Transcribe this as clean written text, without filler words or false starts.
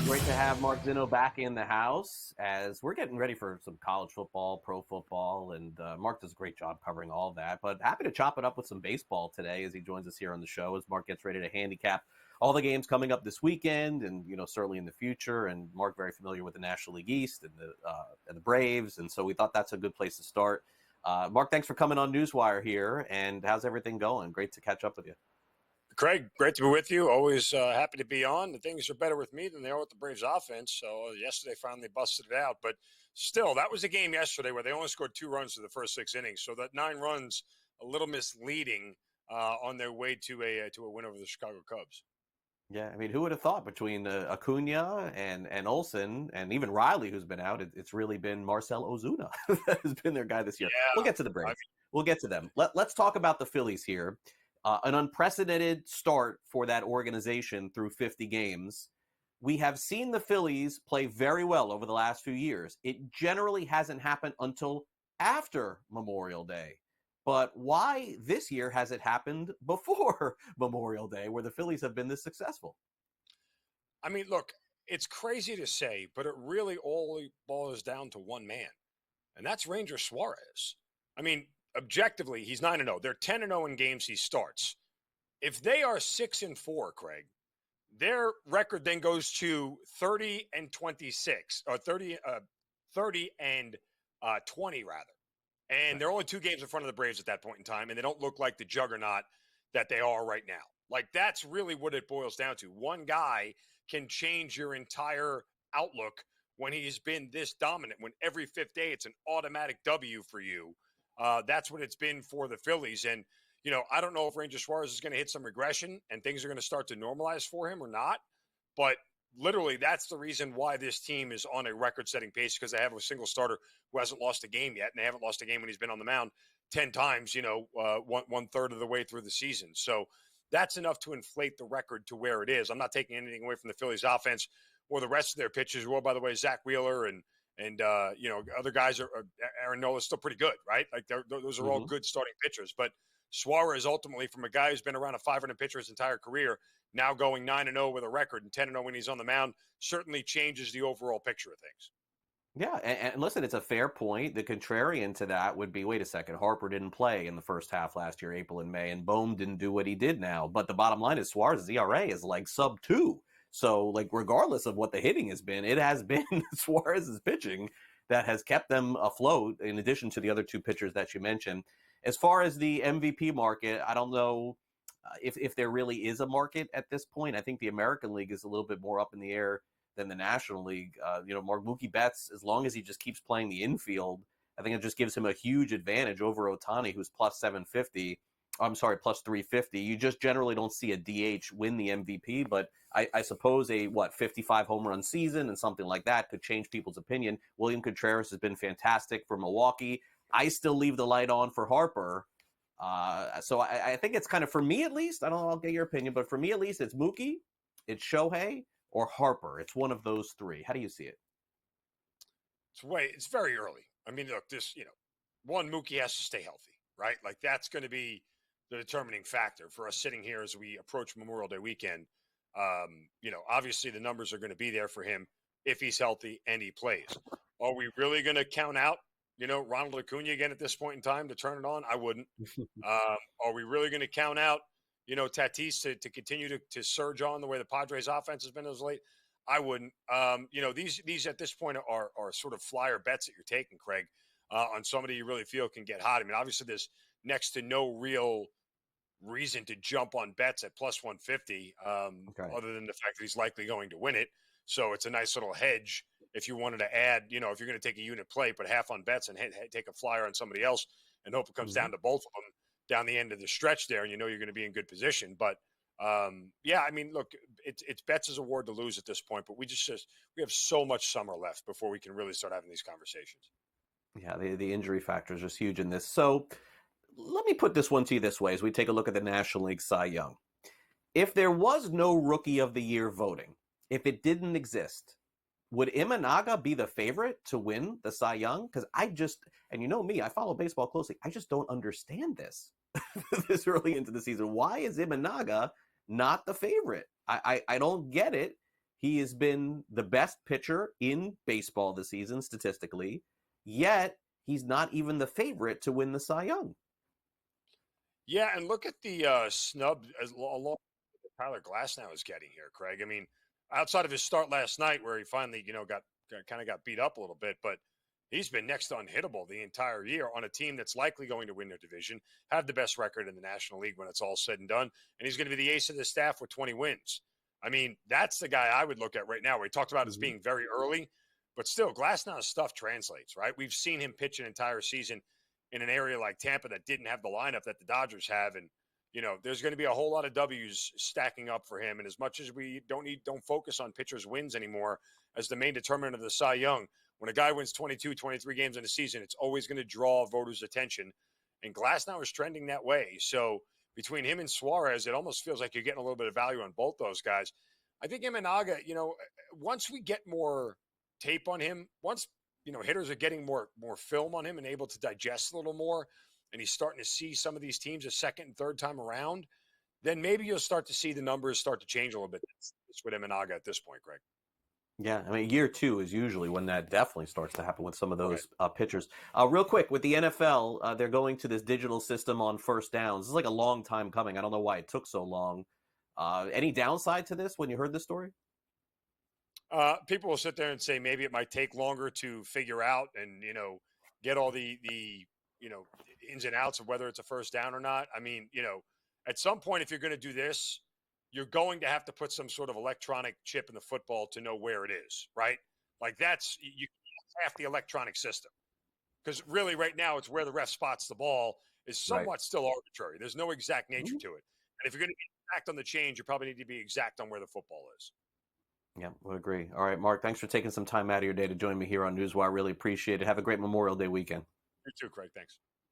Great to have Mark Zinno back in the house as we're getting ready for some college football, pro football, and Mark does a great job covering all of that. But happy to chop it up with some baseball today as he joins us here on the show as Mark gets ready to handicap all the games coming up this weekend and, certainly in the future. And Mark very familiar with the National League East and the Braves. And so we thought that's a good place to start. Mark, thanks for coming on Newswire here. And how's everything going? Great to catch up with you. Craig, great to be with you. Always happy to be on. The things are better with me than they are with the Braves offense. So yesterday finally busted it out. But still, that was a game yesterday where they only scored 2 runs in the first 6 innings. So that 9 runs, a little misleading on their way to a win over the Chicago Cubs. Yeah, I mean, who would have thought between Acuna and Olsen and even Riley, who's been out, it's really been Marcell Ozuna that has been their guy this year. Yeah. We'll get to the Braves. We'll get to them. Let's talk about the Phillies here. An unprecedented start for that organization through 50 games. We have seen the Phillies play very well over the last few years. It generally hasn't happened until after Memorial Day. But why this year has it happened before Memorial Day, where the Phillies have been this successful? I mean, look, it's crazy to say, but it really all boils down to one man, and that's Ranger Suarez. I mean, objectively, he's 9-0. They're 10-0 in games he starts. If they are 6-4, Craig, their record then goes to 30-26, or 30-20 rather. And they're only 2 games in front of the Braves at that point in time, and they don't look like the juggernaut that they are right now. Like, that's really what it boils down to. One guy can change your entire outlook when he's been this dominant, when every 5th day it's an automatic W for you. That's what it's been for the Phillies. And, I don't know if Ranger Suarez is going to hit some regression and things are going to start to normalize for him or not. But literally, that's the reason why this team is on a record-setting pace, because they have a single starter who hasn't lost a game yet, and they haven't lost a game when he's been on the mound 10 times, one third of the way through the season. So that's enough to inflate the record to where it is. I'm not taking anything away from the Phillies offense or the rest of their pitchers. Well, by the way, Zach Wheeler and other guys Aaron Nola's still pretty good, right? Like those are all good starting pitchers. But Suarez, ultimately, from a guy who's been around a 500 pitcher his entire career, now going 9-0 with a record and 10-0 when he's on the mound, certainly changes the overall picture of things. Yeah, and listen, it's a fair point. The contrarian to that would be, wait a second, Harper didn't play in the first half last year, April and May, and Bohm didn't do what he did now. But the bottom line is Suarez's ERA is like sub 2. So, regardless of what the hitting has been, it has been Suarez's pitching that has kept them afloat, in addition to the other 2 pitchers that you mentioned. As far as the MVP market, I don't know if there really is a market at this point. I think the American League is a little bit more up in the air than the National League. Mark Mookie Betts, as long as he just keeps playing the infield, I think it just gives him a huge advantage over Ohtani, who's plus 750. Plus 350. You just generally don't see a DH win the MVP, but I suppose a 55 home run season and something like that could change people's opinion. William Contreras has been fantastic for Milwaukee. I still leave the light on for Harper. So I think it's kind of, for me at least, I don't know, I'll get your opinion, but for me at least, it's Mookie, it's Shohei, or Harper. It's one of those 3. How do you see it? It's very early. I mean, look, one, Mookie has to stay healthy, right? Like, that's going to be the determining factor for us sitting here as we approach Memorial Day weekend. Obviously the numbers are going to be there for him if he's healthy and he plays. Are we really going to count out, Ronald Acuna again at this point in time to turn it on? I wouldn't. Are we really going to count out, Tatis to continue to surge on the way the Padres offense has been as late? I wouldn't. These at this point are sort of flyer bets that you're taking, Craig, on somebody you really feel can get hot. I mean, obviously there's next to no real reason to jump on bets at plus 150, other than the fact that he's likely going to win it. So it's a nice little hedge if you wanted to add, if you're going to take a unit play, put half on bets and take a flyer on somebody else and hope it comes down to both of them down the end of the stretch there, and you're going to be in good position. But I mean, look, it's bets' award to lose at this point, but we have so much summer left before we can really start having these conversations. Yeah, the injury factor is just huge in this. So let me put this one to you this way as we take a look at the National League Cy Young. If there was no Rookie of the Year voting, if it didn't exist, would Imanaga be the favorite to win the Cy Young? Because and you know me, I follow baseball closely. I just don't understand this this early into the season. Why is Imanaga not the favorite? I don't get it. He has been the best pitcher in baseball this season, statistically, yet he's not even the favorite to win the Cy Young. Yeah, and look at the snub along that Tyler Glass now is getting here, Craig. I mean, outside of his start last night, where he finally, got beat up a little bit, but he's been next to unhittable the entire year on a team that's likely going to win their division, have the best record in the National League when it's all said and done, and he's going to be the ace of the staff with 20 wins. I mean, that's the guy I would look at right now. We talked about as being very early, but still, Glasnow's stuff translates, right? We've seen him pitch an entire season in an area like Tampa that didn't have the lineup that the Dodgers have, and there's going to be a whole lot of W's stacking up for him. And as much as we don't focus on pitchers' wins anymore as the main determinant of the Cy Young, when a guy wins 22, 23 games in a season, it's always going to draw voters' attention. And Glasnow is trending that way. So between him and Suarez, it almost feels like you're getting a little bit of value on both those guys. I think Imanaga, once we get more tape on him, once hitters are getting more film on him and able to digest a little more, and he's starting to see some of these teams a second and third time around, then maybe you'll start to see the numbers start to change a little bit. It's with Imanaga at this point, Greg. Yeah, I mean, year 2 is usually when that definitely starts to happen with some of those pitchers. Real quick, with the NFL, they're going to this digital system on first downs. This is like a long time coming. I don't know why it took so long. Any downside to this when you heard this story? People will sit there and say maybe it might take longer to figure out and, get all the ins and outs of whether it's a first down or not. I mean, at some point, if you're going to do this, you're going to have to put some sort of electronic chip in the football to know where it is, right? Like you half the electronic system. Because really right now it's where the ref spots the ball is somewhat still arbitrary. There's no exact nature to it. And if you're going to be exact on the change, you probably need to be exact on where the football is. Yeah, would agree. All right, Mark, thanks for taking some time out of your day to join me here on Newswire. Really appreciate it. Have a great Memorial Day weekend. You too, Craig. Thanks.